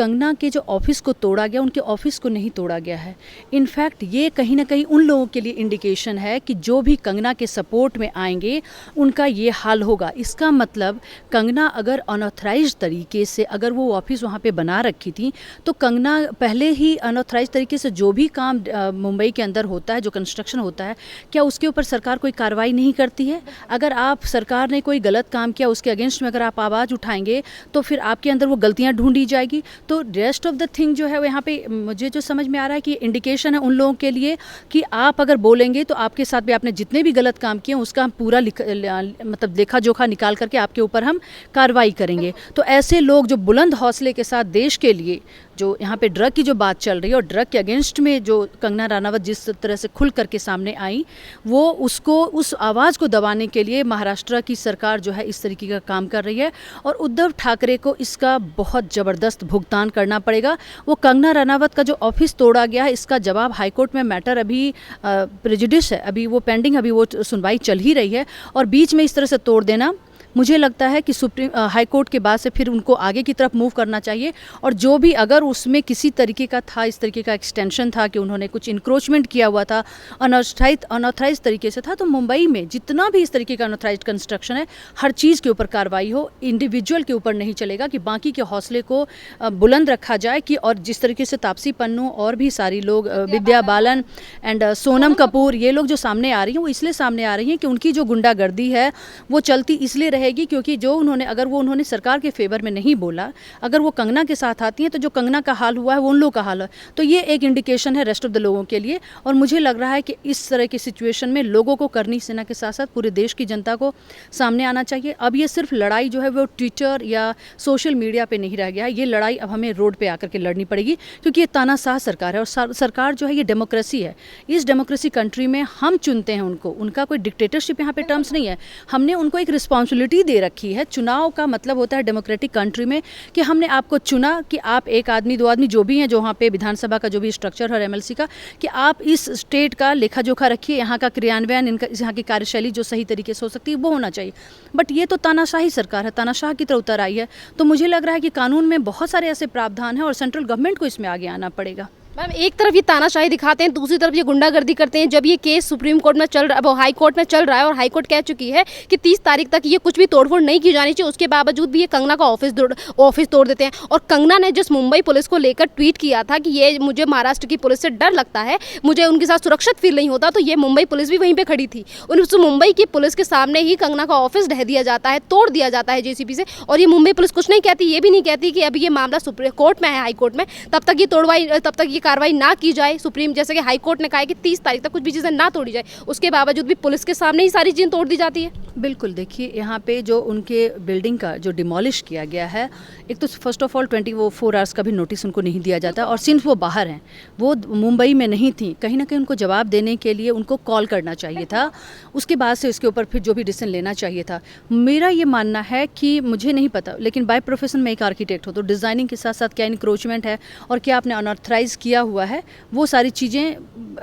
कंगना के जो ऑफिस को तोड़ा गया, उनके ऑफिस को नहीं तोड़ा गया है। इनफैक्ट ये कहीं ना कहीं उन लोगों के लिए इंडिकेशन है कि जो भी कंगना के सपोर्ट में आएंगे उनका ये हाल होगा। इसका मतलब कंगना अगर अनऑथराइज्ड तरीके से अगर वो ऑफिस वहाँ पे बना रखी थी, तो कंगना पहले ही अनऑथराइज्ड तरीके से जो भी काम मुंबई के अंदर होता है, जो कंस्ट्रक्शन होता है, क्या उसके ऊपर सरकार कोई कार्रवाई नहीं करती है? अगर आप सरकार ने कोई गलत काम किया, उसके अगेंस्ट में अगर आप आवाज़ उठाएंगे तो फिर आपके अंदर वो गलतियां ढूंढी जाएगी। तो रेस्ट ऑफ द थिंग जो है वो यहाँ पे मुझे जो समझ में आ रहा है कि इंडिकेशन है उन लोगों के लिए कि आप अगर बोलेंगे तो आपके साथ भी आपने जितने भी गलत काम किए उसका हम पूरा मतलब लेखा जोखा निकाल करके आपके ऊपर हम कार्रवाई करेंगे। तो ऐसे लोग जो बुलंद हौसले के साथ देश के लिए, जो यहाँ पे ड्रग की जो बात चल रही है और ड्रग के अगेंस्ट में जो कंगना रनावत जिस तरह से खुल करके सामने आई, वो उसको उस आवाज़ को दबाने के लिए महाराष्ट्र की सरकार जो है इस तरीके का काम कर रही है और उद्धव ठाकरे को इसका बहुत ज़बरदस्त भुगतान करना पड़ेगा। वो कंगना रनावत का जो ऑफिस तोड़ा गया है, इसका जवाब हाईकोर्ट में मैटर अभी प्रेजुडिस है, अभी वो पेंडिंग, अभी वो सुनवाई चल ही रही है और बीच में इस तरह से तोड़ देना, मुझे लगता है कि सुप्रीम हाई कोर्ट के बाद से फिर उनको आगे की तरफ मूव करना चाहिए। और जो भी अगर उसमें किसी तरीके का था, इस तरीके का एक्सटेंशन था कि उन्होंने कुछ इंक्रोचमेंट किया हुआ था, अनऑथराइज तरीके से था, तो मुंबई में जितना भी इस तरीके का अनऑथराइज कंस्ट्रक्शन है, हर चीज़ के ऊपर कार्रवाई हो, इंडिविजुअल के ऊपर नहीं चलेगा कि बाकी के हौसले को बुलंद रखा जाए। कि और जिस तरीके से तापसी पन्नू और भी सारी लोग, विद्या बालन एंड सोनम कपूर, ये लोग जो सामने आ रही हैं वो इसलिए सामने आ रही हैं कि उनकी जो गुंडागर्दी है वो चलती इसलिए रहेगी क्योंकि जो उन्होंने, अगर वो उन्होंने सरकार के फेवर में नहीं बोला, अगर वो कंगना के साथ आती हैं तो जो कंगना का हाल हुआ है वो उन लोगों का हाल है। तो ये एक इंडिकेशन है रेस्ट ऑफ द लोगों के लिए। और मुझे लग रहा है कि इस तरह की सिचुएशन में लोगों को, करनी सेना के साथ साथ पूरे देश की जनता को सामने आना चाहिए। अब ये सिर्फ लड़ाई जो है वो ट्विटर या सोशल मीडिया पे नहीं रह गया है, ये लड़ाई अब हमें रोड पे आकर के लड़नी पड़ेगी क्योंकि ये तानाशाह सरकार है और सरकार जो है ये डेमोक्रेसी है। इस डेमोक्रेसी कंट्री में हम चुनते हैं उनको, उनका कोई डिक्टेटरशिप यहाँ पे टर्म्स नहीं है। हमने उनको एक रिस्पॉन्सिबिलिटी दे रखी है। चुनाव का मतलब होता है डेमोक्रेटिक कंट्री में कि हमने आपको चुना कि आप एक आदमी, दो आदमी, जो भी हैं, जो वहाँ पे विधानसभा का जो भी स्ट्रक्चर है एमएलसी का, कि आप इस स्टेट का लेखा जोखा रखिए, यहाँ का क्रियान्वयन, इनका यहाँ की कार्यशैली जो सही तरीके से हो सकती है वो होना चाहिए। बट ये तो तानाशाही सरकार है, तानाशाह की तरह उतर आई है। तो मुझे लग रहा है कि कानून में बहुत सारे ऐसे प्रावधान हैं और सेंट्रल गवर्नमेंट को इसमें आगे आना पड़ेगा। मैम, एक तरफ ये तानाशाही दिखाते हैं, दूसरी तरफ ये गुंडागर्दी करते हैं। जब ये केस सुप्रीम कोर्ट में चल रहा है, हाई कोर्ट में चल रहा है और हाई कोर्ट कह चुकी है कि 30 तारीख तक ये कुछ भी तोड़फोड़ नहीं की जानी चाहिए, उसके बावजूद भी ये कंगना का ऑफिस तोड़ देते हैं। और कंगना ने जिस मुंबई पुलिस को लेकर ट्वीट किया था कि ये मुझे महाराष्ट्र की पुलिस से डर लगता है, मुझे उनके साथ सुरक्षित फील नहीं होता, तो ये मुंबई पुलिस भी वहीं पर खड़ी थी। उस मुंबई की पुलिस के सामने ही कंगना का ऑफिस ढह दिया जाता है, तोड़ दिया जाता है जेसीबी से। और ये मुंबई पुलिस कुछ नहीं कहती, ये भी नहीं कहती कि अभी ये मामला सुप्रीम कोर्ट में है, हाई कोर्ट में, तब तक ये कार्रवाई ना की जाए। सुप्रीम, जैसे कि हाई कोर्ट ने कहा है कि 30 तारीख तक कुछ भी चीज़ें ना तोड़ी जाए, उसके बावजूद भी पुलिस के सामने ही सारी चीज़ें तोड़ दी जाती है। बिल्कुल, देखिए यहाँ पे जो उनके बिल्डिंग का जो डिमोलिश किया गया है, एक तो फर्स्ट ऑफ ऑल 24 आवर्स का भी नोटिस उनको नहीं दिया जाता और सिंस वो बाहर हैं, वो मुंबई में नहीं थी, कहीं ना कहीं उनको जवाब देने के लिए उनको कॉल करना चाहिए था। उसके बाद से इसके ऊपर फिर जो भी डिसीजन लेना चाहिए था। मेरा ये मानना है कि, मुझे नहीं पता, लेकिन बाय प्रोफेशन में एक आर्किटेक्ट हो तो डिज़ाइनिंग के साथ साथ क्या इंक्रोचमेंट है और क्या आपने अनऑथराइज किया हुआ है, वो सारी चीज़ें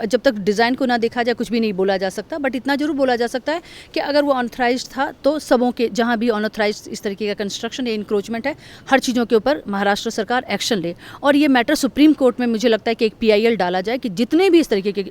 जब तक डिज़ाइन को ना देखा जाए कुछ भी नहीं बोला जा सकता। बट इतना जरूर बोला जा सकता है कि अगर वो अनऑथराइज था तो सबों के, जहाँ भी अनऑथराइज इस तरीके का कंस्ट्रक्शन या इंक्रोचमेंट है, हर चीज़ों के ऊपर महाराष्ट्र सरकार एक्शन ले। और ये मैटर सुप्रीम कोर्ट में मुझे लगता है कि एक PIL डाला जाए कि जितने भी इस तरीके के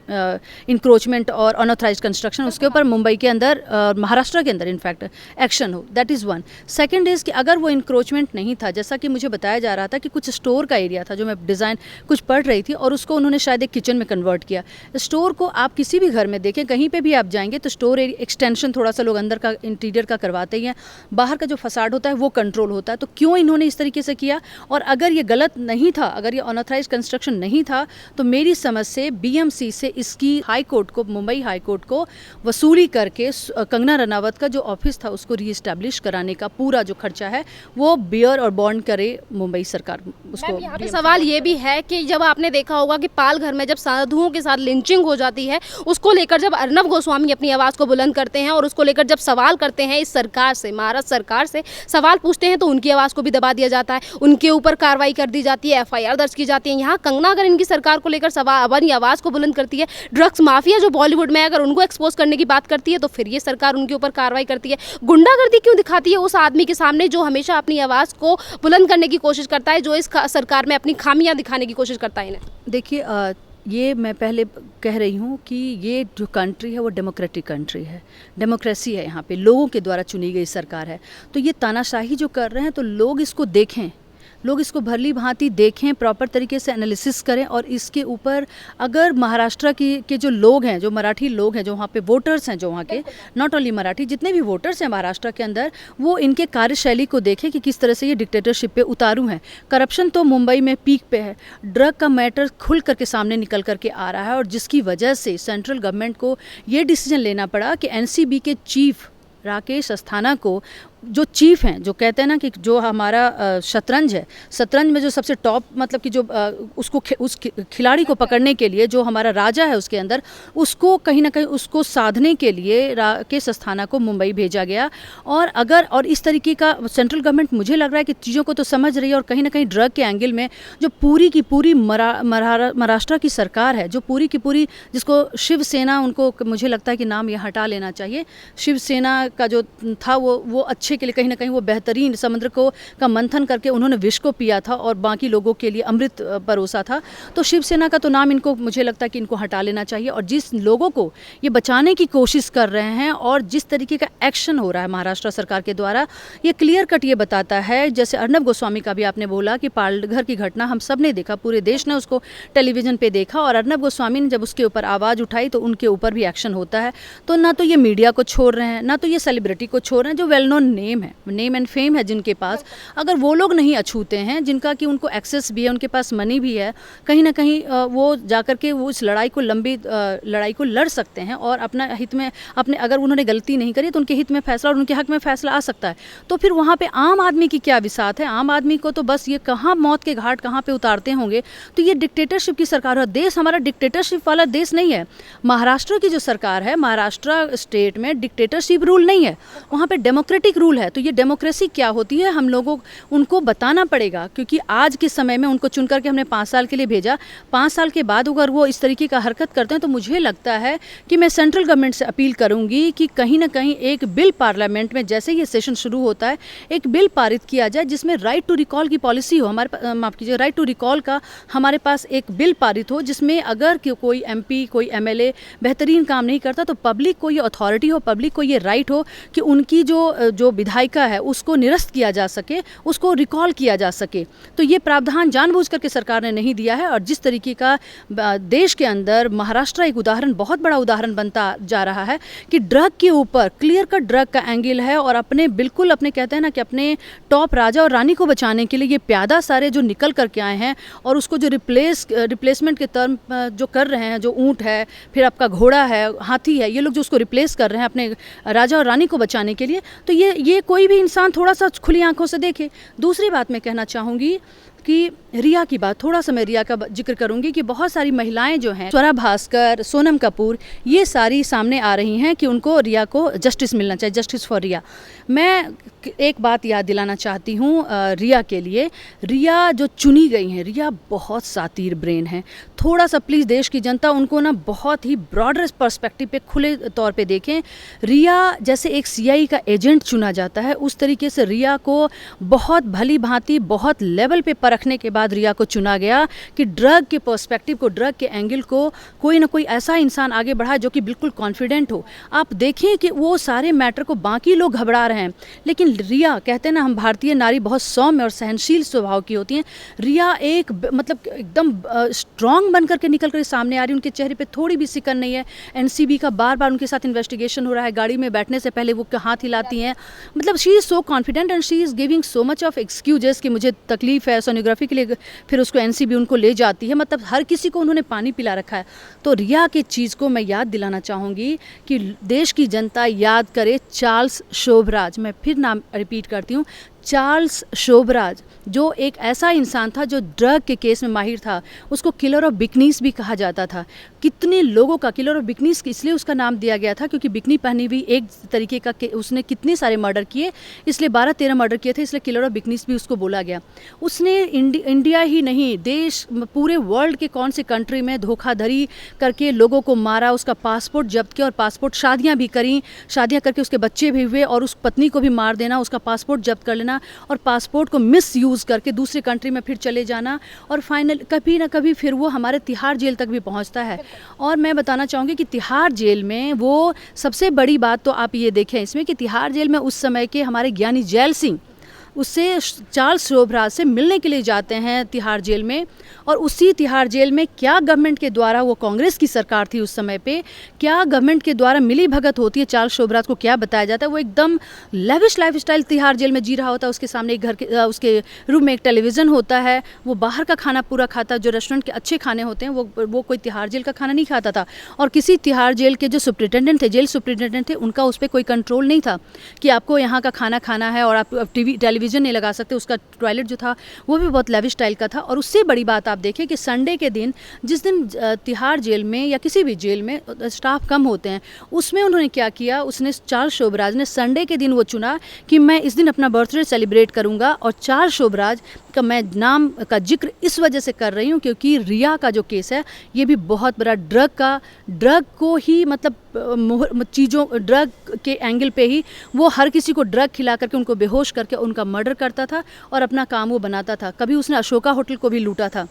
इंक्रोचमेंट और अनऑथराइज कंस्ट्रक्शन, उसके ऊपर मुंबई के अंदर, महाराष्ट्र के अंदर इनफैक्ट एक्शन हो। That is one. Second is कि अगर वो इंक्रोचमेंट नहीं था, जैसा कि मुझे बताया जा रहा था कि कुछ स्टोर का एरिया था, जो मैं डिज़ाइन कुछ पढ़ रही थी, और उसको उन्होंने शायद एक किचन में कन्वर्ट किया। स्टोर को आप किसी भी घर में देखें, कहीं पे भी आप जाएंगे तो स्टोर एक्सटेंशन थोड़ा सा लोग अंदर का इंटीरियर का करवाते ही हैं, बाहर का जो फसाड होता है वो कंट्रोल होता है। तो क्यों इन्होंने इस तरीके से किया? और अगर ये गलत नहीं था, अगर ये अनऑथराइज कंस्ट्रक्शन नहीं था, तो मेरी समझ से BMC से इसकी हाई कोर्ट को, मुंबई हाई कोर्ट को वसूली करके कंगना रनावत का जो ऑफिस था उसको रीएस्टैब्लिश कराने का पूरा जो खर्चा है वो बियर और बॉन्ड करे मुंबई सरकार। उसको यहाँ पे सवाल ये भी है कि जब आपने देखा होगा कि पालघर में जब साधुओं के साथ लिंचिंग हो जाती है, उसको लेकर जब अर्नब गोस्वामी अपनी आवाज़ को बुलंद करते हैं और उसको लेकर जब सवाल करते हैं इस सरकार से, महाराष्ट्र सरकार से सवाल पूछते हैं, तो उनकी आवाज़ को भी दबा दिया जाता है, उनके ऊपर कार्रवाई कर दी जाती है, FIR दर्ज की जाती है। यहाँ कंगना अगर इनकी सरकार को लेकर अपनी आवाज़ को बुलंद करती है, ड्रग्स माफिया जो बॉलीवुड में अगर उनको एक्सपोज करने की बात करती है, तो फिर ये सरकार उनके ऊपर कार्रवाई करती है। गुंडागर्दी क्यों दिखाती है उस आदमी के सामने जो हमेशा अपनी आवाज़ को बुलंद करने की कोशिश करता है, जो इस सरकार में अपनी खामियां दिखाने की कोशिश करता है? इन्हें देखिए, ये मैं पहले कह रही हूँ कि ये जो कंट्री है वो डेमोक्रेटिक कंट्री है, डेमोक्रेसी है, यहाँ पे लोगों के द्वारा चुनी गई सरकार है। तो ये तानाशाही जो कर रहे हैं, तो लोग इसको देखें, लोग इसको भली भांति देखें, प्रॉपर तरीके से एनालिसिस करें, और इसके ऊपर अगर महाराष्ट्र के जो लोग हैं, जो मराठी लोग हैं, जो वहाँ पे वोटर्स हैं, जो वहाँ के नॉट ओनली मराठी, जितने भी वोटर्स हैं महाराष्ट्र के अंदर, वो इनके कार्यशैली को देखें कि किस तरह से ये डिक्टेटरशिप पे उतारू हैं। करप्शन तो मुंबई में पीक पे है, ड्रग का मैटर खुल करके सामने निकल करके आ रहा है, और जिसकी वजह से सेंट्रल गवर्नमेंट को ये डिसीजन लेना पड़ा कि NCB के चीफ राकेश अस्थाना को, जो चीफ हैं, जो कहते हैं ना कि जो हमारा शतरंज है, शतरंज में जो सबसे टॉप, मतलब कि जो उस खिलाड़ी को पकड़ने के लिए जो हमारा राजा है उसके अंदर, उसको कहीं ना कहीं उसको साधने के लिए राकेश अस्थाना को मुंबई भेजा गया। और इस तरीके का सेंट्रल गवर्नमेंट, मुझे लग रहा है कि चीज़ों को तो समझ रही है, और कहीं ना कहीं ड्रग के एंगल में जो पूरी की पूरी महाराष्ट्र की सरकार है, जो पूरी की पूरी, जिसको शिवसेना, उनको मुझे लगता है कि नाम ये हटा लेना चाहिए, शिवसेना का जो था वो अच्छे के लिए कहीं ना कहीं वो बेहतरीन समुद्र का मंथन करके उन्होंने विष को पिया था और बाकी लोगों के लिए अमृत परोसा था। तो शिवसेना का तो नाम इनको, मुझे लगता है कि इनको हटा लेना चाहिए। और जिस लोगों को ये बचाने की कोशिश कर रहे हैं और जिस तरीके का एक्शन हो रहा है महाराष्ट्र सरकार के द्वारा, ये क्लियर कट ये बताता है, जैसे अर्नब गोस्वामी का भी आपने बोला कि पालघर की घटना हम सब ने देखा, पूरे देश ने उसको टेलीविजन पे देखा, और अर्नब गोस्वामी ने जब उसके ऊपर आवाज़ उठाई तो उनके ऊपर भी एक्शन होता है। तो ना तो ये मीडिया को छोड़ रहे हैं, ना तो ये सेलिब्रिटी को छोड़ रहे हैं, जो well known name and fame है जिनके पास, अगर वो लोग नहीं अछूते हैं, जिनका कि उनको एक्सेस भी है, उनके पास मनी भी है, कहीं ना कहीं वो जाकर के वो इस लड़ाई को लड़ाई को लड़ सकते हैं, और अपना हित में, अपने, अगर उन्होंने गलती नहीं करी तो उनके हित में फैसला और उनके हक में फैसला आ सकता है। तो फिर वहाँ पे आम आदमी की क्या विसात है? आम आदमी को तो बस ये कहाँ मौत के घाट कहाँ पे उतारते होंगे। तो ये डिक्टेटरशिप की सरकार है। देश हमारा डिक्टेटरशिप वाला देश नहीं है। महाराष्ट्र की जो सरकार है, महाराष्ट्र स्टेट में डिक्टेटरशिप रूल नहीं है, वहाँ पे डेमोक्रेटिक रूल है। तो ये डेमोक्रेसी क्या होती है, हम लोगों उनको बताना पड़ेगा, क्योंकि आज के समय में उनको चुन करके हमने 5 साल के लिए भेजा। 5 साल के बाद अगर वो इस तरीके का हरकत करते हैं, तो मुझे लगता है कि मैं सेंट्रल गवर्नमेंट से अपील करूंगी कि कहीं ना कहीं एक बिल पार्लियामेंट में, जैसे ये सेशन शुरू होता है, एक बिल पारित किया जाए जिसमें राइट टू रिकॉल की पॉलिसी हो। हमारे, माफ कीजिए, राइट टू रिकॉल का हमारे पास एक बिल पारित हो, जिसमें अगर कोई MP, कोई MLA बेहतरीन काम नहीं करता, तो पब्लिक को ये अथॉरिटी हो, पब्लिक को ये राइट हो कि उनकी जो विधायिका है उसको निरस्त किया जा सके, उसको रिकॉल किया जा सके। तो ये प्रावधान जानबूझ करके सरकार ने नहीं दिया है। और जिस तरीके का देश के अंदर महाराष्ट्र एक उदाहरण, बहुत बड़ा उदाहरण बनता जा रहा है कि ड्रग के ऊपर क्लियर कट ड्रग का एंगल है, और बिल्कुल अपने कहते हैं ना कि अपने टॉप राजा और रानी को बचाने के लिए ये प्यादा सारे जो निकल करके आए हैं, और उसको जो रिप्लेसमेंट के टर्म जो कर रहे हैं, जो ऊँट है, फिर आपका घोड़ा है, हाथी है, ये लोग जो उसको रिप्लेस कर रहे हैं अपने राजा और रानी को बचाने के लिए, तो ये कोई भी इंसान थोड़ा सा खुली आंखों से देखे। दूसरी बात मैं कहना चाहूँगी कि रिया की बात, थोड़ा सा मैं रिया का जिक्र करूंगी कि बहुत सारी महिलाएं जो हैं, स्वरा भास्कर, सोनम कपूर, ये सारी सामने आ रही हैं कि उनको, रिया को जस्टिस मिलना चाहिए, जस्टिस फॉर रिया। मैं एक बात याद दिलाना चाहती हूँ रिया के लिए, रिया जो चुनी गई हैं, रिया बहुत सातीर ब्रेन है। थोड़ा सा प्लीज़ देश की जनता उनको ना बहुत ही ब्रॉडर पर्सपेक्टिव पे, खुले तौर पे देखें। रिया जैसे एक CI का एजेंट चुना जाता है, उस तरीके से रिया को बहुत भली भांति, बहुत लेवल पे परखने के बाद रिया को चुना गया कि ड्रग के पर्सपेक्टिव को, ड्रग के एंगल को कोई ना कोई ऐसा इंसान आगे बढ़ाए जो कि बिल्कुल कॉन्फिडेंट हो। आप देखें कि वो सारे मैटर को बाकी लोग घबरा रहे हैं, लेकिन रिया, कहते हैं ना हम भारतीय नारी बहुत सौम्य और सहनशील स्वभाव की होती हैं। रिया एक मतलब एकदम स्ट्रांग बन करके निकल कर सामने आ रही है, उनके चेहरे पे थोड़ी भी सिकन नहीं है। NCB का बार बार उनके साथ इन्वेस्टिगेशन हो रहा है, गाड़ी में बैठने से पहले वो हाथ हिलाती हैं, मतलब she is so confident and she is giving so much of excuses कि मुझे तकलीफ है, सोनोग्राफी के लिए फिर उसको NCB उनको ले जाती है, मतलब हर किसी को उन्होंने पानी पिला रखा है। तो रिया की चीज़ को मैं याद दिलाना चाहूँगी कि देश की जनता याद करे चार्ल्स शोभराज, मैं फिर नाम रिपीट करती हूँ, चार्ल्स शोभराज जो एक ऐसा इंसान था जो ड्रग के केस में माहिर था, उसको किलर ऑफ बिकनीस भी कहा जाता था। कितने लोगों का किलर ऑफ बिकनीस इसलिए उसका नाम दिया गया था क्योंकि बिकनी पहनी हुई एक तरीके का उसने कितने सारे मर्डर किए, इसलिए 12-13 मर्डर किए थे, इसलिए किलर ऑफ बिकनीस भी उसको बोला गया। उसने इंडिया ही नहीं देश पूरे वर्ल्ड के कौन से कंट्री में धोखाधड़ी करके लोगों को मारा, उसका पासपोर्ट जब्त किया और पासपोर्ट शादियाँ भी करी, शादियाँ करके उसके बच्चे भी हुए और उस पत्नी को भी मार देना, उसका पासपोर्ट जब्त कर लेना और पासपोर्ट को मिस यूज़ करके दूसरे कंट्री में फिर चले जाना और फाइनल कभी ना कभी फिर वो हमारे तिहाड़ जेल तक भी पहुंचता है। और मैं बताना चाहूँगी कि तिहाड़ जेल में वो सबसे बड़ी बात तो आप ये देखें इसमें कि तिहाड़ जेल में उस समय के हमारे ज्ञानी जैल सिंह उससे चार्ल्स शोभराज से मिलने के लिए जाते हैं तिहाड़ जेल में। और उसी तिहाड़ जेल में क्या गवर्नमेंट के द्वारा, वो कांग्रेस की सरकार थी उस समय पे, क्या गवर्नमेंट के द्वारा मिली भगत होती है, चार्ल्स शोभराज को क्या बताया जाता है, वो एकदम लेविश लाइफस्टाइल तिहाड़ जेल में जी रहा होता है। उसके सामने एक घर के उसके रूम में एक टेलीविज़न होता है, वो बाहर का खाना पूरा खाता, जो रेस्टोरेंट के अच्छे खाने होते हैं वो कोई तिहाड़ जेल का खाना नहीं खाता था। और किसी तिहाड़ जेल के जो सुप्रिटेंडेंट थे, जेल सुप्रिटेंडेंट थे, उनका उस पर कोई कंट्रोल नहीं था कि आपको यहाँ का खाना खाना है और आप टेलीविज़न नहीं लगा सकते। उसका टॉयलेट जो था वो भी बहुत लेविश स्टाइल का था। और उससे बड़ी बात आप देखें कि संडे के दिन, जिस दिन तिहाड़ जेल में या किसी भी जेल में स्टाफ कम होते हैं, उसमें उन्होंने क्या किया, उसने चार्ल्स शोभराज ने संडे के दिन वो चुना कि मैं इस दिन अपना बर्थडे सेलिब्रेट करूंगा। और चार्ल्स शोभराज का मैं नाम का जिक्र इस वजह से कर रही हूँ क्योंकि रिया का जो केस है ये भी बहुत बड़ा ड्रग को ही मतलब चीज़ों ड्रग के एंगल पे ही वो हर किसी को ड्रग खिला करके उनको बेहोश करके उनका मर्डर करता था और अपना काम वो बनाता था। कभी उसने अशोका होटल को भी लूटा था।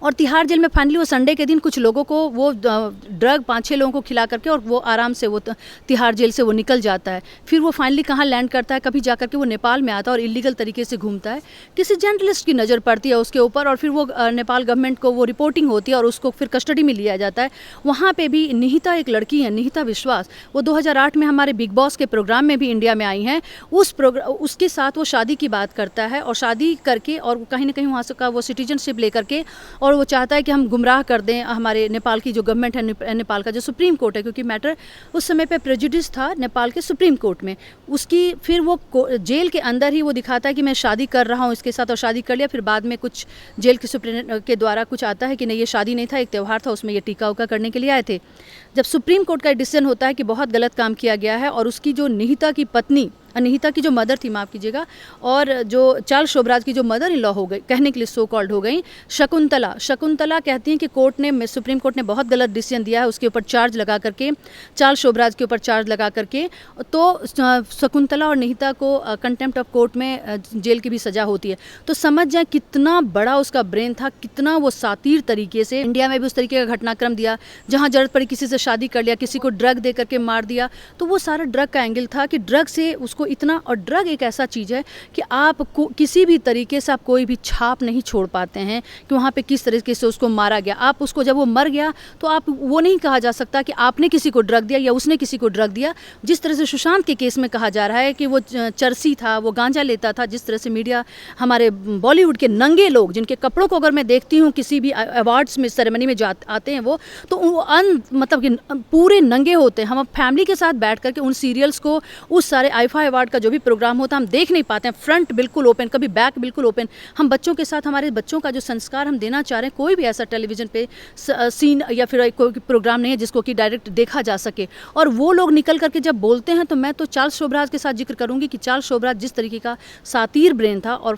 और तिहाड़ जेल में फाइनली वो संडे के दिन कुछ लोगों को वो ड्रग 5-6 लोगों को खिला करके और वो आराम से वो तिहाड़ जेल से वो निकल जाता है। फिर वो फाइनली कहाँ लैंड करता है, कभी जा करके वो नेपाल में आता है और इलीगल तरीके से घूमता है। किसी जर्नलिस्ट की नज़र पड़ती है उसके ऊपर और फिर वो नेपाल गवर्नमेंट को वो रिपोर्टिंग होती है और उसको फिर कस्टडी में लिया जाता है। वहाँ पर भी निहिता एक लड़की है, निहिता विश्वास, वो 2008 में हमारे बिग बॉस के प्रोग्राम में भी इंडिया में आई हैं। उसके साथ वो शादी की बात करता है और शादी करके और कहीं ना कहीं वहाँ से का वो सिटीजनशिप लेकर के और वो चाहता है कि हम गुमराह कर दें हमारे नेपाल की जो गवर्नमेंट है, नेपाल का जो सुप्रीम कोर्ट है, क्योंकि मैटर उस समय पे प्रेजुडिस था नेपाल के सुप्रीम कोर्ट में उसकी। फिर वो जेल के अंदर ही वो दिखाता है कि मैं शादी कर रहा हूँ इसके साथ और शादी कर लिया। फिर बाद में कुछ जेल के सुप्रीम के द्वारा कुछ आता है कि नहीं ये शादी नहीं था, एक त्यौहार था, उसमें ये टीका उका करने के लिए आए थे। जब सुप्रीम कोर्ट का डिसीजन होता है कि बहुत गलत काम किया गया है और उसकी जो निहिता की पत्नी, निहिता की जो मदर थी, माफ़ कीजिएगा, और जो चार्ल्स शोभराज की जो मदर इन लॉ हो गई, कहने के लिए सो कॉल्ड हो गई, शकुंतला कहती हैं कि सुप्रीम कोर्ट ने बहुत गलत डिसीजन दिया है उसके ऊपर चार्ज लगा करके, चार्ल्स शोभराज के ऊपर चार्ज लगा करके। तो शकुंतला और निहिता को कंटेम्प्ट ऑफ कोर्ट में जेल की भी सज़ा होती है। तो समझ जाए कितना बड़ा उसका ब्रेन था, कितना वो सातीर तरीके से इंडिया में भी उस तरीके का घटनाक्रम दिया जहाँ जरूरत पड़ी किसी से शादी कर लिया, किसी को ड्रग दे करके मार दिया। तो वो सारा ड्रग का एंगल था कि ड्रग से उसको इतना, और ड्रग एक ऐसा चीज़ है कि आप किसी भी तरीके से आप कोई भी छाप नहीं छोड़ पाते हैं कि वहाँ पे किस तरीके से उसको मारा गया। आप उसको जब वो मर गया तो आप वो नहीं कहा जा सकता कि आपने किसी को ड्रग दिया या उसने किसी को ड्रग दिया। जिस तरह से सुशांत के केस में कहा जा रहा है कि वो चरसी था, वो गांजा लेता था, जिस तरह से मीडिया हमारे बॉलीवुड के नंगे लोग जिनके कपड़ों को अगर मैं देखती हूँ किसी भी अवार्ड्स में सेरेमनी में आते हैं वो, तो वो मतलब कि पूरे नंगे होते हैं। हम फैमिली के साथ बैठ करके उन सीरियल्स को, उस सारे आईफा अवार्ड का जो भी प्रोग्राम होता है हम देख नहीं पाते हैं। फ्रंट बिल्कुल ओपन, कभी बैक बिल्कुल ओपन। हम बच्चों के साथ, हमारे बच्चों का जो संस्कार हम देना चाह रहे हैं, कोई भी ऐसा टेलीविज़न पे सीन या फिर कोई प्रोग्राम नहीं है जिसको कि डायरेक्ट देखा जा सके। और वो लोग निकल करके जब बोलते हैं तो मैं तो चार्ल्स शोभराज के साथ जिक्र करूँगी कि चार्ल्स शोभराज जिस तरीके का सातीर ब्रेन था और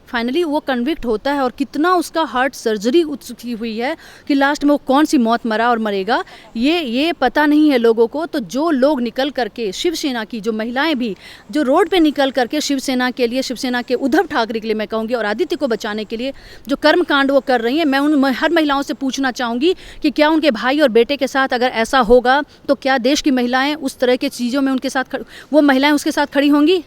फाइनली वो कन्विक्ट होता है और कितना उसका हार्ट सर्जरी उसकी हुई है कि लास्ट में वो कौन सी मौत मरा और मरेगा ये पता नहीं है लोगों को। तो जो लोग निकल करके शिवसेना की जो महिलाएं भी जो रोड पे निकल करके शिवसेना के लिए, शिवसेना के उद्धव ठाकरे के लिए मैं कहूँगी और आदित्य को बचाने के लिए जो कर्मकांड वो कर रही हैं, मैं उन हर महिलाओं से पूछना चाहूँगी कि क्या उनके भाई और बेटे के साथ अगर ऐसा होगा तो क्या देश की महिलाएँ उस तरह की चीज़ों में उनके साथ वो महिलाएँ उसके साथ खड़ी होंगी?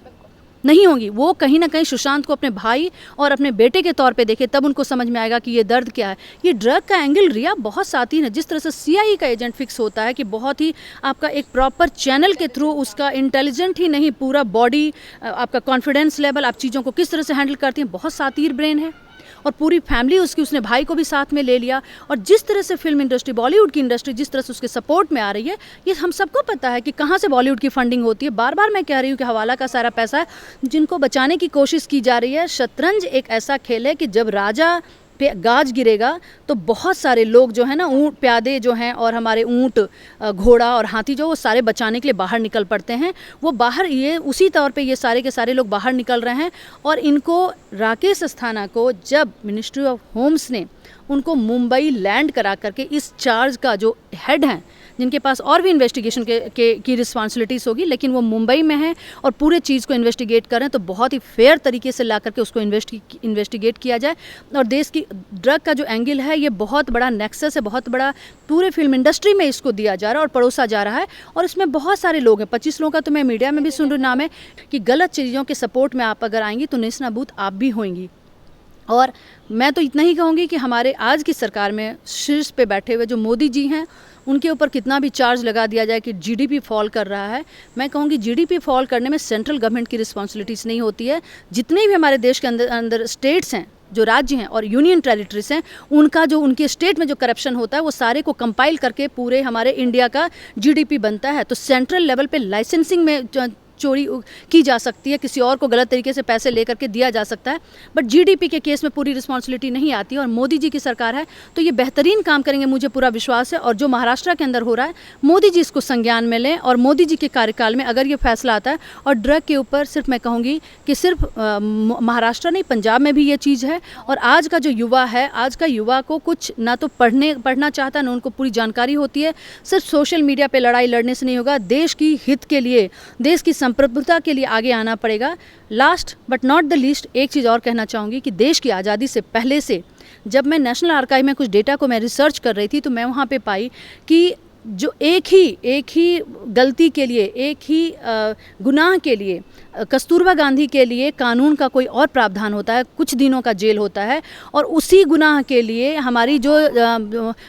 नहीं होंगी। वो कहीं ना कहीं सुशांत को अपने भाई और अपने बेटे के तौर पे देखे, तब उनको समझ में आएगा कि ये दर्द क्या है। ये ड्रग का एंगल रिया बहुत साथी है। जिस तरह से सीआईए का एजेंट फिक्स होता है कि बहुत ही आपका एक प्रॉपर चैनल के थ्रू उसका इंटेलिजेंट ही नहीं, पूरा बॉडी, आपका कॉन्फिडेंस लेवल, आप चीज़ों को किस तरह से हैंडल करती हैं, बहुत सातीर ब्रेन है। और पूरी फैमिली उसकी, उसने भाई को भी साथ में ले लिया। और जिस तरह से फिल्म इंडस्ट्री, बॉलीवुड की इंडस्ट्री जिस तरह से उसके सपोर्ट में आ रही है, ये हम सबको पता है कि कहाँ से बॉलीवुड की फंडिंग होती है। बार बार मैं कह रही हूँ कि हवाला का सारा पैसा है जिनको बचाने की कोशिश की जा रही है। शतरंज एक ऐसा खेल है कि जब राजा पे गाज गिरेगा तो बहुत सारे लोग जो है ना, ऊँट प्यादे जो हैं और हमारे ऊँट, घोड़ा और हाथी जो, वो सारे बचाने के लिए बाहर निकल पड़ते हैं। वो बाहर, ये उसी तौर पे ये सारे के सारे लोग बाहर निकल रहे हैं। और इनको, राकेश अस्थाना को जब मिनिस्ट्री ऑफ होम्स ने उनको मुंबई लैंड करा करके इस चार्ज का जो हेड हैं, जिनके पास और भी इन्वेस्टिगेशन की रिस्पॉन्सिबिलिटीज़ होगी, लेकिन वो मुंबई में हैं और पूरे चीज़ को इन्वेस्टिगेट कर रहे हैं, तो बहुत ही फेयर तरीके से ला करके उसको इन्वेस्टिगेट किया जाए। और देश की ड्रग का जो एंगल है, ये बहुत बड़ा नेक्सस है, बहुत बड़ा पूरे फिल्म इंडस्ट्री में इसको दिया जा रहा है और परोसा जा रहा है। और इसमें बहुत सारे लोग हैं, 25 लोगों का तो मैं मीडिया में भी सुन रही नाम है कि गलत चीज़ों के सपोर्ट में आप अगर आएंगी तो नेस्तनाबूद आप भी होंगी। और मैं तो इतना ही कहूँगी कि हमारे आज की सरकार में शीर्ष पे बैठे हुए जो मोदी जी हैं, उनके ऊपर कितना भी चार्ज लगा दिया जाए कि जीडीपी फॉल कर रहा है, मैं कहूँगी जीडीपी फॉल करने में सेंट्रल गवर्नमेंट की रिस्पॉन्सिबिलिटीज़ नहीं होती है। जितने भी हमारे देश के अंदर स्टेट्स हैं, जो राज्य हैं और यूनियन टेरिटरीज हैं, उनका जो, उनके स्टेट में जो करप्शन होता है, वो सारे को कंपाइल करके पूरे हमारे इंडिया का जीडीपी बनता है। तो सेंट्रल लेवल पे लाइसेंसिंग में चोरी की जा सकती है, किसी और को गलत तरीके से पैसे लेकर के दिया जा सकता है, बट जीडीपी के केस में पूरी रिस्पॉन्सिबिलिटी नहीं आती है। और मोदी जी की सरकार है तो ये बेहतरीन काम करेंगे, मुझे पूरा विश्वास है। और जो महाराष्ट्र के अंदर हो रहा है, मोदी जी इसको संज्ञान में लें और मोदी जी के कार्यकाल में अगर ये फैसला आता है, और ड्रग के ऊपर सिर्फ मैं कहूँगी कि सिर्फ महाराष्ट्र नहीं, पंजाब में भी ये चीज़ है। और आज का जो युवा है, आज का युवा को कुछ ना तो पढ़ना चाहता, ना उनको पूरी जानकारी होती है। सिर्फ सोशल मीडिया पे लड़ाई लड़ने से नहीं होगा, देश की हित के लिए, देश की संप्रभुता के लिए आगे आना पड़ेगा। Last but not the least एक चीज़ और कहना चाहूँगी कि देश की आज़ादी से पहले से जब मैं नेशनल आर्काइव में कुछ डेटा को मैं रिसर्च कर रही थी, तो मैं वहाँ पे पाई कि जो एक ही गलती के लिए, एक ही गुनाह के लिए, कस्तूरबा गांधी के लिए कानून का कोई और प्रावधान होता है, कुछ दिनों का जेल होता है। और उसी गुनाह के लिए हमारी जो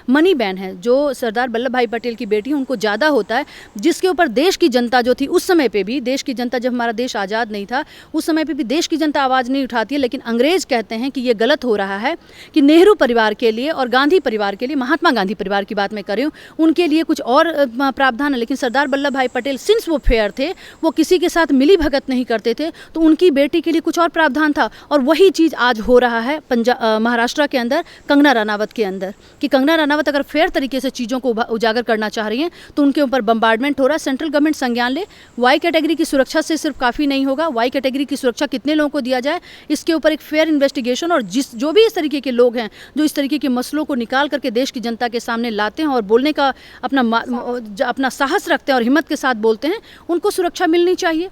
मनी बहन है, जो सरदार वल्लभ भाई पटेल की बेटी, उनको ज़्यादा होता है, जिसके ऊपर देश की जनता जो थी उस समय पे भी, देश की जनता, जब हमारा देश आज़ाद नहीं था उस समय पे भी देश की जनता आवाज़ नहीं उठाती है। लेकिन अंग्रेज़ कहते हैं कि ये गलत हो रहा है कि नेहरू परिवार के लिए और गांधी परिवार के लिए, महात्मा गांधी परिवार की बात मैं कर रही हूँ, उनके लिए कुछ और प्रावधान है। लेकिन सरदार वल्लभ भाई पटेल, सिंस वो फेयर थे, वो किसी के साथ मिली भगत नहीं करते थे, तो उनकी बेटी के लिए कुछ और प्रावधान था। और वही चीज़ आज हो रहा है महाराष्ट्र के अंदर, कंगना रनावत के अंदर, कि कंगना रनावत अगर फेयर तरीके से चीज़ों को उजागर करना चाह रही हैं तो उनके ऊपर बम्बार्डमेंट हो रहा है। सेंट्रल गवर्नमेंट संज्ञान ले। वाई कैटेगरी की सुरक्षा से सिर्फ काफ़ी नहीं होगा, वाई कैटेगरी की सुरक्षा कितने लोगों को दिया जाए, इसके ऊपर एक फेयर इन्वेस्टिगेशन। और जो भी इस तरीके के लोग हैं जो इस तरीके के मसलों को निकाल करके देश की जनता के सामने लाते हैं और बोलने का अपना साहस रखते हैं और हिम्मत के साथ बोलते हैं, उनको सुरक्षा मिलनी चाहिए।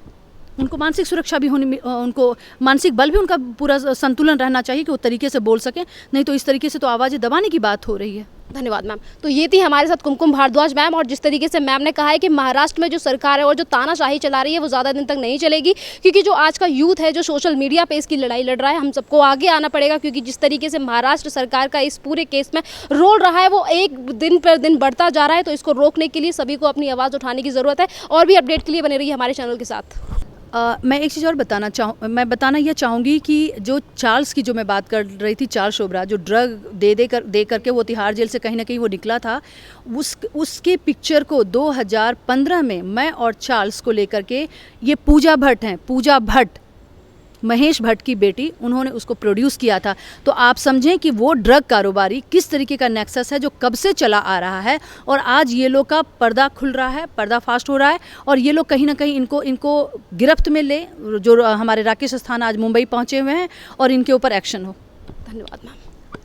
उनको मानसिक सुरक्षा भी होनी, उनको मानसिक बल भी, उनका पूरा संतुलन रहना चाहिए कि वो तरीके से बोल सकें। नहीं तो इस तरीके से तो आवाज़ें दबाने की बात हो रही है। धन्यवाद मैम। तो ये थी हमारे साथ कुमकुम भारद्वाज मैम, और जिस तरीके से मैम ने कहा है कि महाराष्ट्र में जो सरकार है और जो तानाशाही चला रही है वो ज़्यादा दिन तक नहीं चलेगी, क्योंकि जो आज का यूथ है जो सोशल मीडिया पे इसकी लड़ाई लड़ रहा है, हम सबको आगे आना पड़ेगा। क्योंकि जिस तरीके से महाराष्ट्र सरकार का इस पूरे केस में रोल रहा है, वो एक दिन पर दिन बढ़ता जा रहा है। तो इसको रोकने के लिए सभी को अपनी आवाज़ उठाने की ज़रूरत है। और भी अपडेट के लिए बने रहिए हमारे चैनल के साथ। मैं एक चीज़ और बताना यह चाहूँगी कि जो चार्ल्स की जो मैं बात कर रही थी, चार्ल्स शोभरा, जो ड्रग दे करके वो तिहाड़ जेल से कहीं ना कहीं वो निकला था, उसके पिक्चर को 2015 में मैं और चार्ल्स को लेकर के, ये पूजा भट्ट हैं, पूजा भट्ट, महेश भट्ट की बेटी, उन्होंने उसको प्रोड्यूस किया था। तो आप समझें कि वो ड्रग कारोबारी किस तरीके का नेक्सस है जो कब से चला आ रहा है। और आज ये लोग का पर्दा खुल रहा है, पर्दा फास्ट हो रहा है, और ये लोग कहीं ना कहीं इनको गिरफ्त में ले, जो हमारे राकेश अस्थाना आज मुंबई पहुंचे हुए हैं, और इनके ऊपर एक्शन हो। धन्यवाद मैम।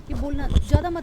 ये बोलना ज़्यादा मत